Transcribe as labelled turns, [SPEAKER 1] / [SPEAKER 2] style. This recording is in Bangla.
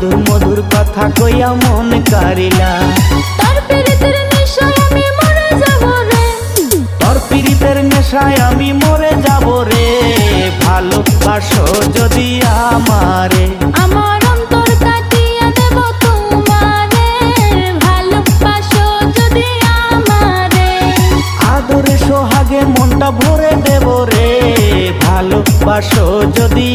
[SPEAKER 1] মধুর মধুর কথা কইয়া মন কারিলা।
[SPEAKER 2] তোর পীড়িতের নেশায় আমি মরে যাব রে,
[SPEAKER 1] তোর পীড়িতের নেশায় আমি মরে যাব রে। ভালোবাসো যদি আমারে,
[SPEAKER 2] আমার অন্তর কাটিয়া দেব তোমারে। ভালোবাসো যদি আমারে,
[SPEAKER 1] আদরে সোহাগে মনটা ভরে দেব রে। ভালোবাসো যদি